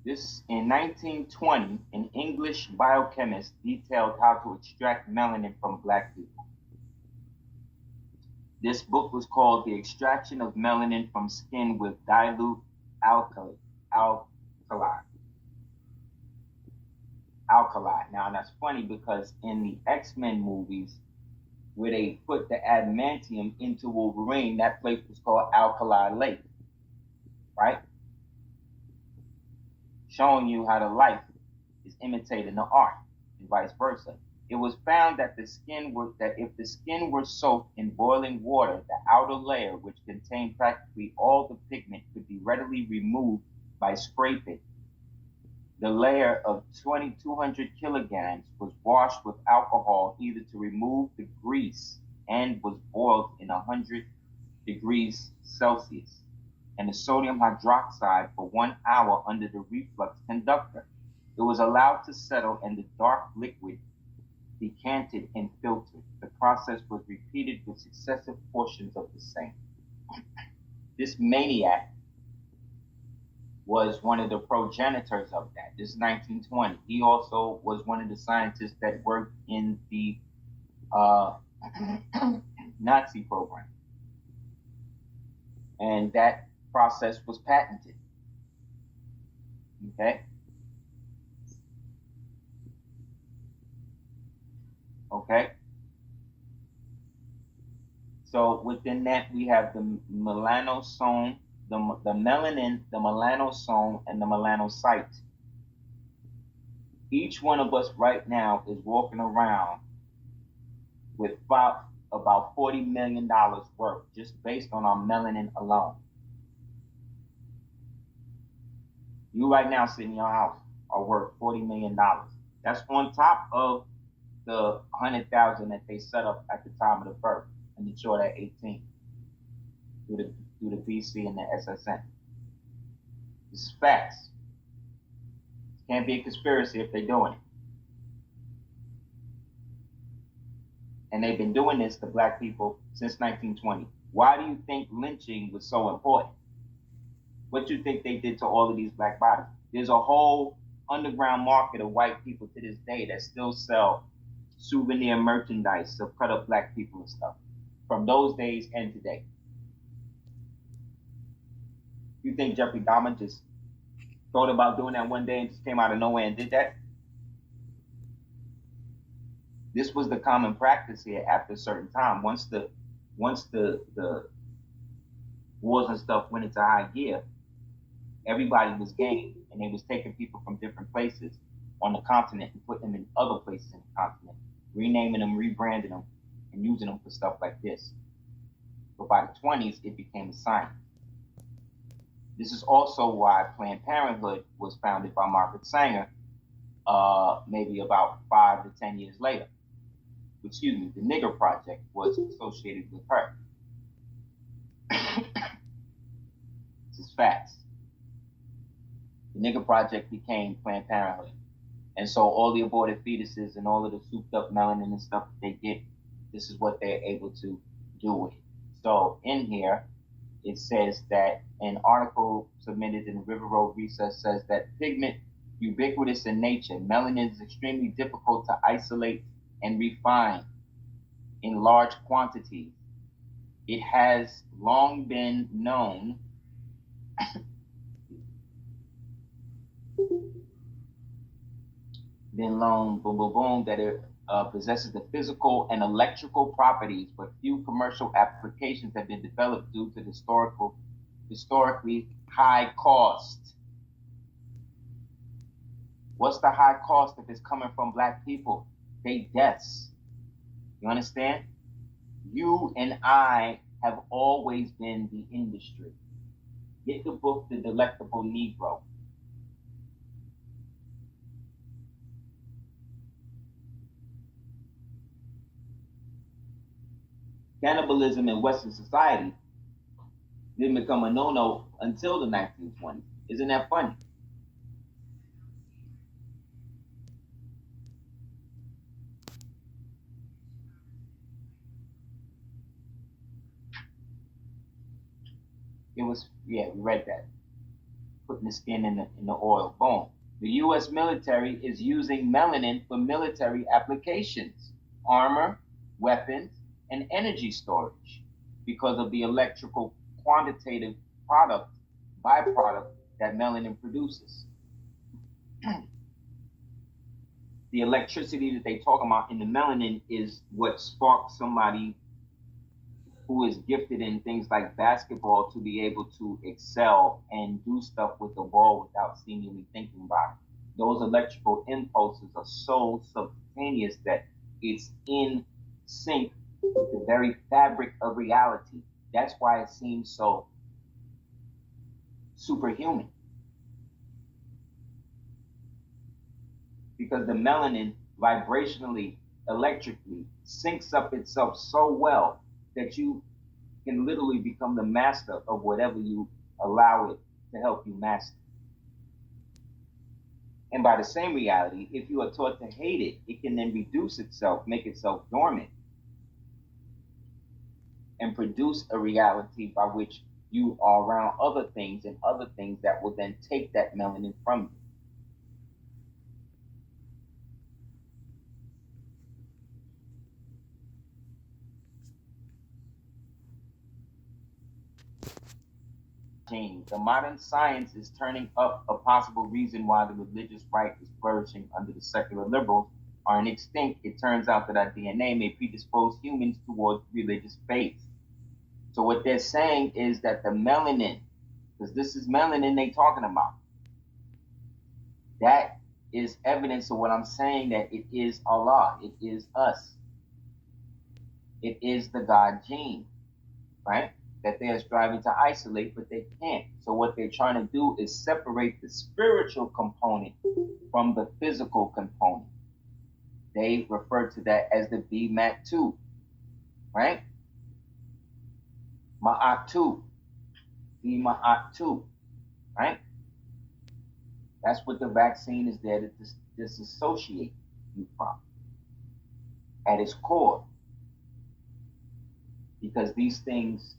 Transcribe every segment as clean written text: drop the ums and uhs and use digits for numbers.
This in 1920, an English biochemist detailed how to extract melanin from black people. This book was called The Extraction of Melanin from Skin with Dilute Alkali. Alkali. Alkali. Now that's funny because in the X-Men movies, where they put the adamantium into Wolverine, that place was called Alkali Lake, right? Showing you how the life is imitating the art, and vice versa. It was found that if the skin were soaked in boiling water, the outer layer, which contained practically all the pigment, could be readily removed by scraping. The layer of 2,200 kilograms was washed with alcohol either to remove the grease and was boiled in 100 degrees Celsius and the sodium hydroxide for 1 hour under the reflux conductor. It was allowed to settle and the dark liquid decanted and filtered. The process was repeated with successive portions of the same. This maniac was one of the progenitors of that. This is 1920. He also was one of the scientists that worked in the Nazi program. And that process was patented. Okay? Okay? So within that, we have the melanosome, the melanin, the melanosome, and the melanocyte. Each one of us right now is walking around with about $40 million worth just based on our melanin alone. You right now sitting in your house are worth $40 million. That's on top of the 100,000 that they set up at the time of the birth and matured at 18 through the BC and the SSN. This is facts. It can't be a conspiracy if they're doing it. And they've been doing this to black people since 1920. Why do you think lynching was so important? What do you think they did to all of these black bodies? There's a whole underground market of white people to this day that still sell souvenir merchandise of cut up black people and stuff from those days and today. You think Jeffrey Dahmer just thought about doing that one day and just came out of nowhere and did that? This was the common practice here after a certain time. Once the wars and stuff went into high gear, everybody was game, and they was taking people from different places on the continent and putting them in other places in the continent, renaming them, rebranding them, and using them for stuff like this. But by the 20s, it became a science. This is also why Planned Parenthood was founded by Margaret Sanger, maybe about 5 to 10 years later. Excuse me, the Nigger Project was associated with her. This is facts. The Nigger Project became Planned Parenthood. And so all the aborted fetuses and all of the souped up melanin and stuff that they get, this is what they're able to do with it. So in here, it says that an article submitted in the River Road Research says that pigment ubiquitous in nature, melanin is extremely difficult to isolate and refine in large quantities. It has long been known that it possesses the physical and electrical properties, but few commercial applications have been developed due to the historically high cost. What's the high cost if it's coming from black people? They deaths. You understand? You and I have always been the industry. Get the book, The Delectable Negro. Cannibalism in Western society didn't become a no-no until the 1920s. Isn't that funny? It was, yeah, we read that. putting the skin in the oil. Boom. The U.S. military is using melanin for military applications, armor, weapons, and energy storage because of the electrical quantitative byproduct that melanin produces. The electricity that they talk about in the melanin is what sparks somebody who is gifted in things like basketball to be able to excel and do stuff with the ball without seemingly thinking about it. Those electrical impulses are so subcutaneous that it's in sync with the very fabric of reality. That's why it seems so superhuman. Because the melanin vibrationally, electrically syncs up itself so well that you can literally become the master of whatever you allow it to help you master. And by the same reality, if you are taught to hate it, it can then reduce itself, make itself dormant, and produce a reality by which you are around other things and other things that will then take that melanin from you. The modern science is turning up a possible reason why the religious right is flourishing under the secular liberals are extinct. It turns out that our DNA may predispose humans towards religious faith. So what they're saying is that the melanin, because this is melanin they talking about, that is evidence of what I'm saying, that it is Allah, it is us, it is the God gene, right? That they are striving to isolate, but they can't. So what they're trying to do is separate the spiritual component from the physical component. They refer to that as the BMAT2, right? Ma'at2, BMAT2, right? That's what the vaccine is there to disassociate you from at its core. Because these things,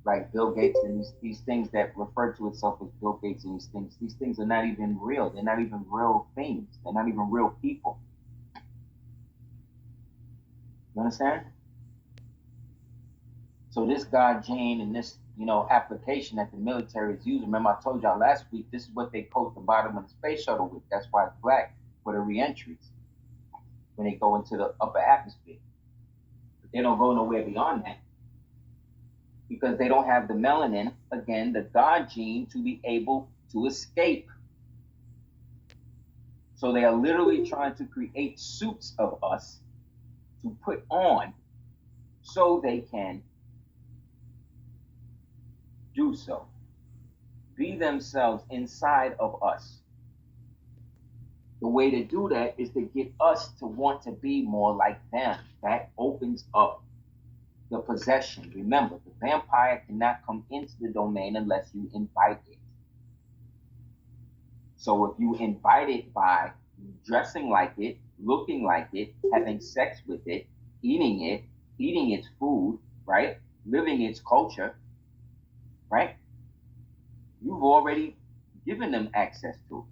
like Bill Gates and these things that refer to itself as Bill Gates and these things are not even real. They're not even real things. They're not even real people. You understand? So this God gene and this, application that the military is using. Remember, I told y'all last week, this is what they coat the bottom of the space shuttle with. That's why it's black for the reentries when they go into the upper atmosphere. But they don't go nowhere beyond that, because they don't have the melanin, again, the God gene, to be able to escape. So they are literally trying to create suits of us to put on so they can do so. Be themselves inside of us. The way to do that is to get us to want to be more like them. That opens up the possession. Remember, the vampire cannot come into the domain unless you invite it. So if you invite it by dressing like it, looking like it, having sex with it, eating its food, right? Living its culture, right? You've already given them access to it.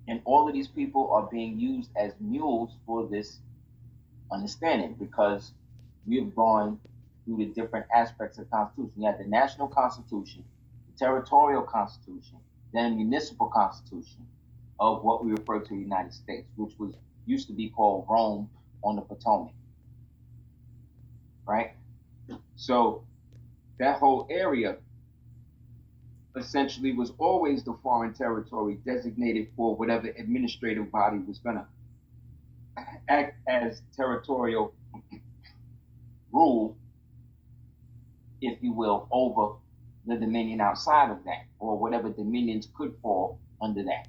And all of these people are being used as mules for this understanding, because we've gone through the different aspects of the Constitution. You had the national Constitution, the territorial Constitution, then a municipal Constitution of what we refer to the United States, which used to be called Rome on the Potomac, right? So that whole area essentially was always the foreign territory designated for whatever administrative body was going to act as territorial rule, if you will, over the dominion outside of that, or whatever dominions could fall under that.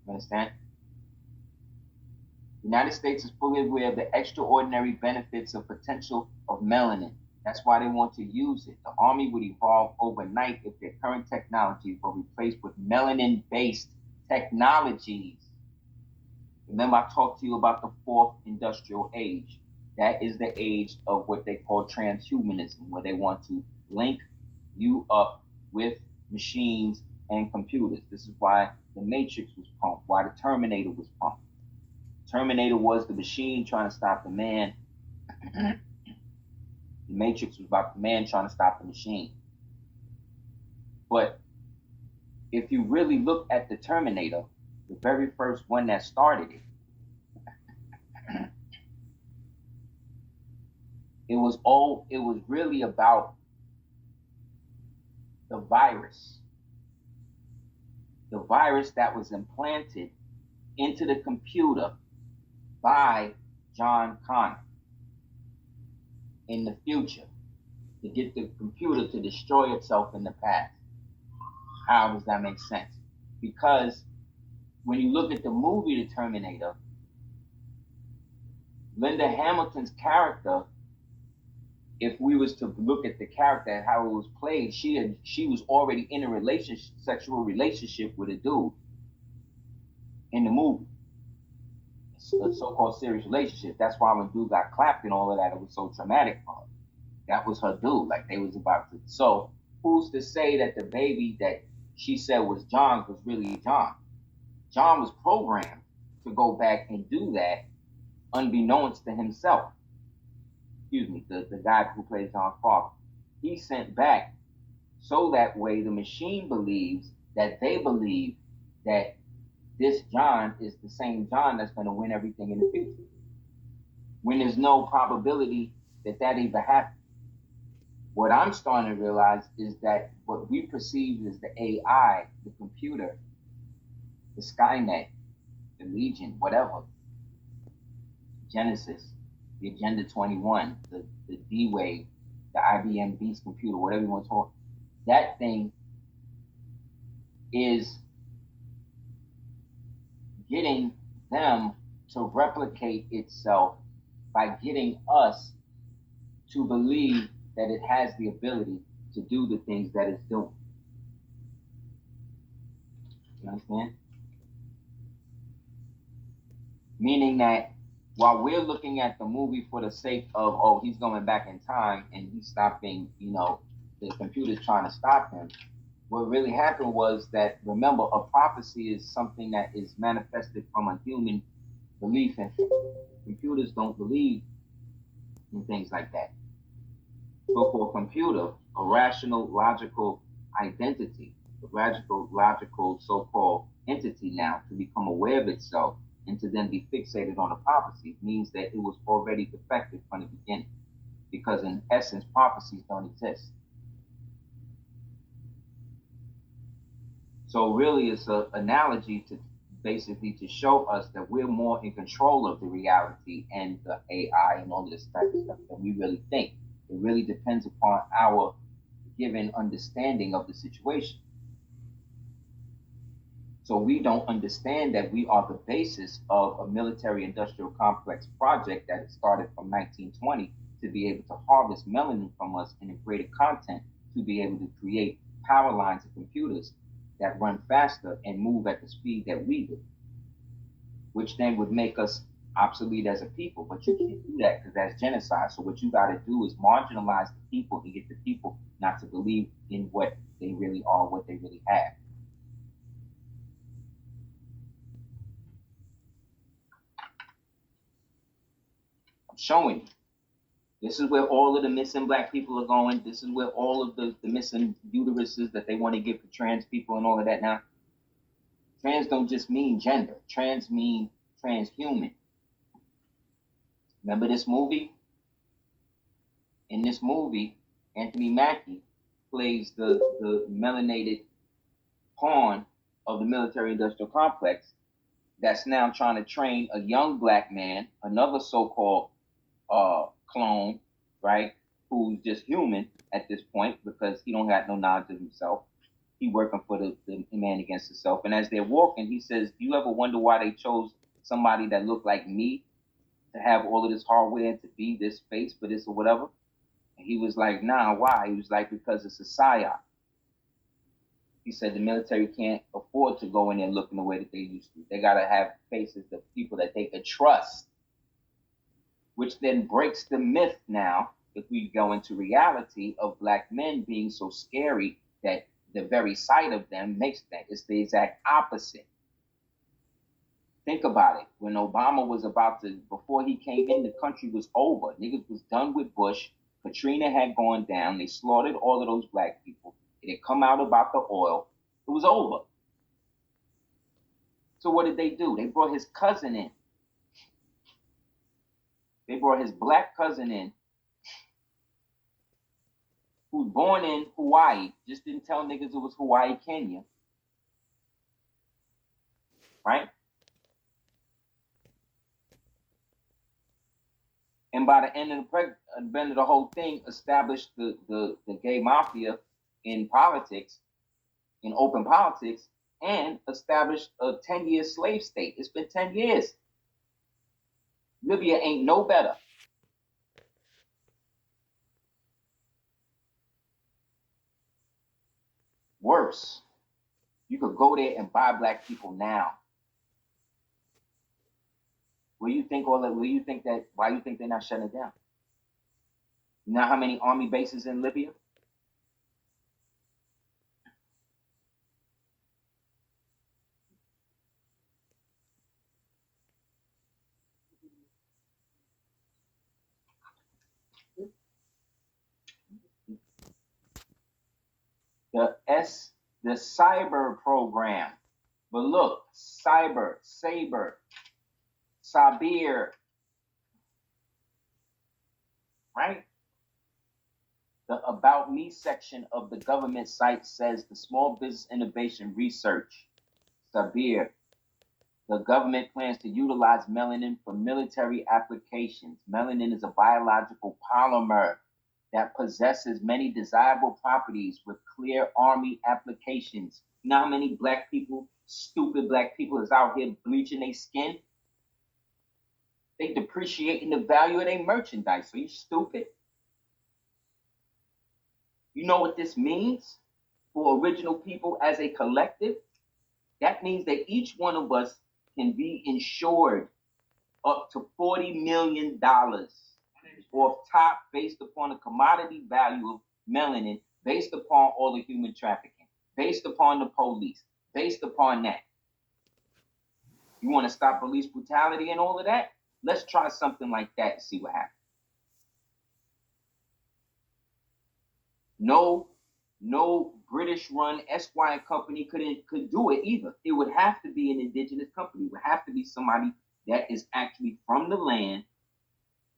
You understand? The United States is fully aware of the extraordinary benefits of potential of melanin. That's why they want to use it. The Army would evolve overnight if their current technologies were replaced with melanin-based technologies. Remember, I talked to you about the fourth industrial age. That is the age of what they call transhumanism, where they want to link you up with machines and computers. This is why the Matrix was pumped, why the Terminator was pumped. Terminator was the machine trying to stop the man. The Matrix was about the man trying to stop the machine. But if you really look at the Terminator, the very first one that started it, it was really about the virus that was implanted into the computer by John Connor in the future to get the computer to destroy itself in the past. How does that make sense? Because when you look at the movie The Terminator, Linda Hamilton's character, if we was to look at the character and how it was played, she was already in a sexual relationship with a dude in the movie. A so-called serious relationship. That's why when dude got clapped and all of that, it was so traumatic for her. That was her dude. Like they was about to. So who's to say that the baby that she said was John was really John? John was programmed to go back and do that unbeknownst to himself. Excuse me, the guy who plays John's father. He sent back so that way the machine believes that they believe that this John is the same John that's going to win everything in the future. When there's no probability that even happens. What I'm starting to realize is that what we perceive as the AI, the computer, the Skynet, the Legion, whatever, Genesis, the Agenda 21, the D-Wave, the IBM Beast computer, whatever you want to call it, that thing is getting them to replicate itself by getting us to believe that it has the ability to do the things that it's doing. You understand? Meaning that while we're looking at the movie for the sake of, oh, he's going back in time and he's stopping, the computer's trying to stop him, what really happened was that, remember, a prophecy is something that is manifested from a human belief, and computers don't believe in things like that. So for a computer, a rational, logical identity, a rational, logical so-called entity now to become aware of itself and to then be fixated on a prophecy means that it was already defective from the beginning. Because in essence, prophecies don't exist. So really it's an analogy to basically to show us that we're more in control of the reality and the AI and all this type of stuff than we really think. It really depends upon our given understanding of the situation. So we don't understand that we are the basis of a military-industrial complex project that started from 1920 to be able to harvest melanin from us in a greater content to be able to create power lines of computers that run faster and move at the speed that we do, which then would make us obsolete as a people. But you can't do that because that's genocide. So what you got to do is marginalize the people and get the people not to believe in what they really are, what they really have. I'm showing you. This is where all of the missing black people are going. This is where all of the missing uteruses that they want to give to trans people and all of that now. Trans don't just mean gender. Trans mean transhuman. Remember this movie? In this movie, Anthony Mackie plays the melanated pawn of the military-industrial complex that's now trying to train a young black man, another so-called clone, right, who's just human at this point because he don't got no knowledge of himself. He working for the man against himself. And as they're walking, he says, do you ever wonder why they chose somebody that looked like me to have all of this hardware, to be this face for this or whatever? And he was like, nah, why? He was like, because it's a psyop. He said the military can't afford to go in there looking the way that they used to. They got to have faces of people that they could trust, which then breaks the myth now, if we go into reality, of black men being so scary that the very sight of them makes that. It's the exact opposite. Think about it. When Obama was about to, before he came in, the country was over. Niggas was done with Bush. Katrina had gone down. They slaughtered all of those black people. It had come out about the oil. It was over. So what did they do? They brought his cousin in. They brought his black cousin in, who's born in Hawaii. Just didn't tell niggas it was Hawaii, Kenya. Right? And by the end of the whole thing, established the gay mafia in politics, in open politics, and established a 10-year slave state. It's been 10 years. Libya ain't no better. Worse. You could go there and buy black people now. Why you think they're not shutting it down? You know how many army bases in Libya? The cyber program. But look, Saber, Sabir, right? The About Me section of the government site says the Small Business Innovation Research, Sabir, the government plans to utilize melanin for military applications. Melanin is a biological polymer that possesses many desirable properties with clear army applications. You know how many black people, stupid black people, is out here bleaching their skin? They depreciating the value of their merchandise. Are you stupid? You know what this means for original people as a collective? That means that each one of us can be insured up to $40 million off top based upon the commodity value of melanin, based upon all the human trafficking, based upon the police, based upon that. You want to stop police brutality and all of that? Let's try something like that and see what happens. No British-run Esquire company could do it either. It would have to be an indigenous company. It would have to be somebody that is actually from the land,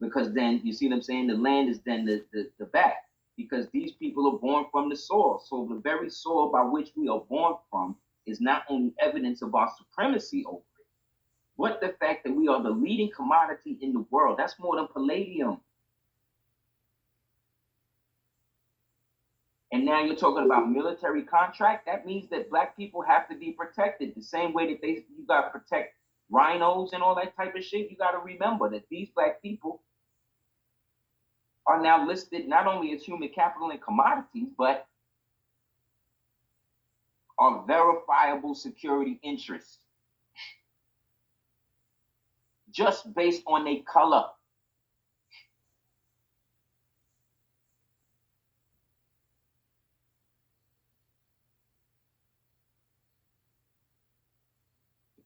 because then, you see what I'm saying? The land is then the back, because these people are born from the soil. So the very soil by which we are born from is not only evidence of our supremacy over it, but the fact that we are the leading commodity in the world. That's more than palladium. And now you're talking about military contract. That means that black people have to be protected the same way that you got to protect rhinos and all that type of shit. You got to remember that these black people are now listed not only as human capital and commodities, but are verifiable security interests just based on their color.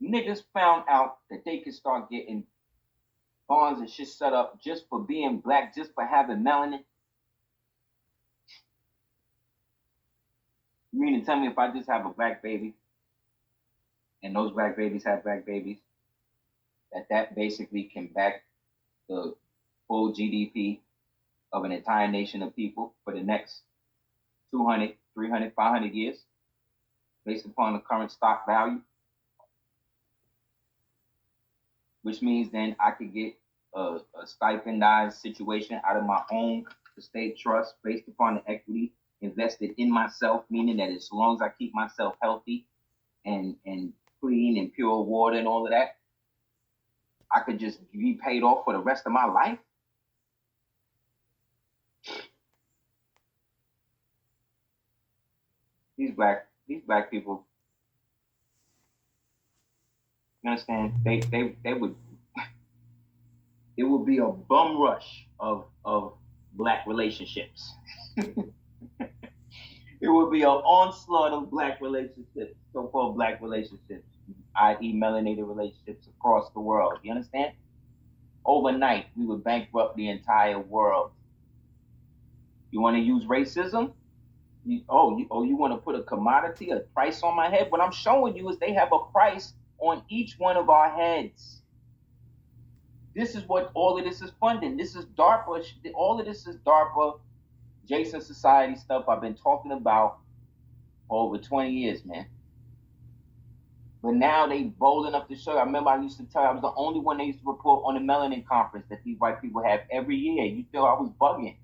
Niggas found out that they could start getting bonds and shit set up just for being black, just for having melanin. You mean to tell me if I just have a black baby and those black babies have black babies, that basically can back the full GDP of an entire nation of people for the next 200, 300, 500 years based upon the current stock value? Which means then I could get a stipendized situation out of my own estate trust based upon the equity invested in myself, meaning that as long as I keep myself healthy and clean and pure water and all of that, I could just be paid off for the rest of my life. These black people, you understand? They would it would be a bum rush of black relationships. It would be an onslaught of black relationships, so-called black relationships, i.e. melanated relationships across the world. You understand? Overnight, we would bankrupt the entire world. You want to use racism? You want to put a commodity, a price on my head? What I'm showing you is they have a price on each one of our heads. This is what all of this is funding. This is DARPA. All of this is DARPA, Jason Society stuff I've been talking about for over 20 years, man. But now they bold enough to show you. I remember I used to tell you I was the only one they used to report on the Melanin conference that these white people have every year. You feel I was bugging.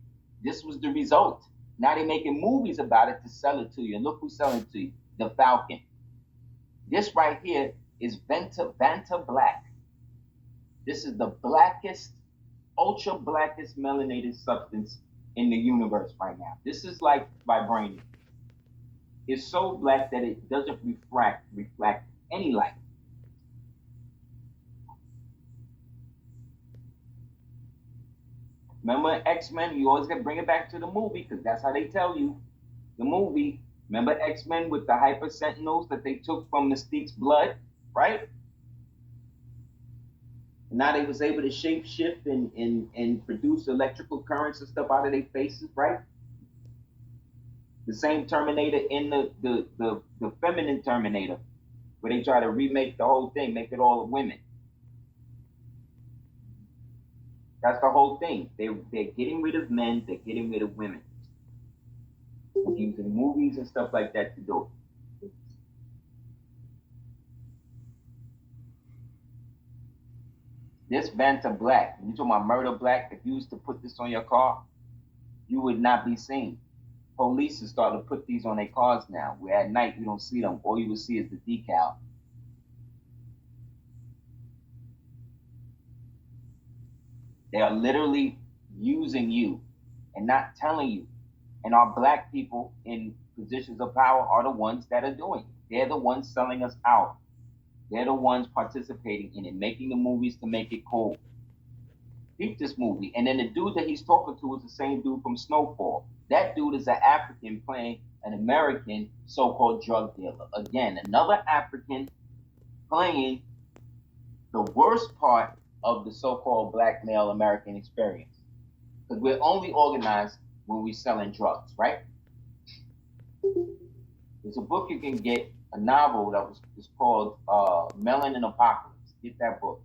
This was the result. Now they're making movies about it to sell it to you. And look who's selling it to you. The Falcon. This right here is Vanta Black. This is the blackest, ultra blackest melanated substance in the universe right now. This is like vibranium. It's so black that it doesn't reflect any light. Remember X-Men? You always gotta bring it back to the movie because that's how they tell you. The movie. Remember X-Men with the hyper sentinels that they took from Mystique's blood, right? And now they was able to shape shift and produce electrical currents and stuff out of their faces, right? The same Terminator in the feminine Terminator, where they try to remake the whole thing, make it all women. That's the whole thing. They're getting rid of men, they're getting rid of women. Using movies and stuff like that to do it. This Vanta Black, you talking about Murder Black, if you used to put this on your car, you would not be seen. Police are starting to put these on their cars now, where at night you don't see them. All you will see is the decal. They are literally using you and not telling you. And our black people in positions of power are the ones that are doing it. They're the ones selling us out. They're the ones participating in it, making the movies to make it cool. Keep this movie. And then the dude that he's talking to is the same dude from Snowfall. That dude is an African playing an American so-called drug dealer. Again, another African playing the worst part of the so-called black male American experience. Because we're only organized when we're selling drugs, right? There's a book you can get, a novel that was called Melanin Apocalypse. Get that book.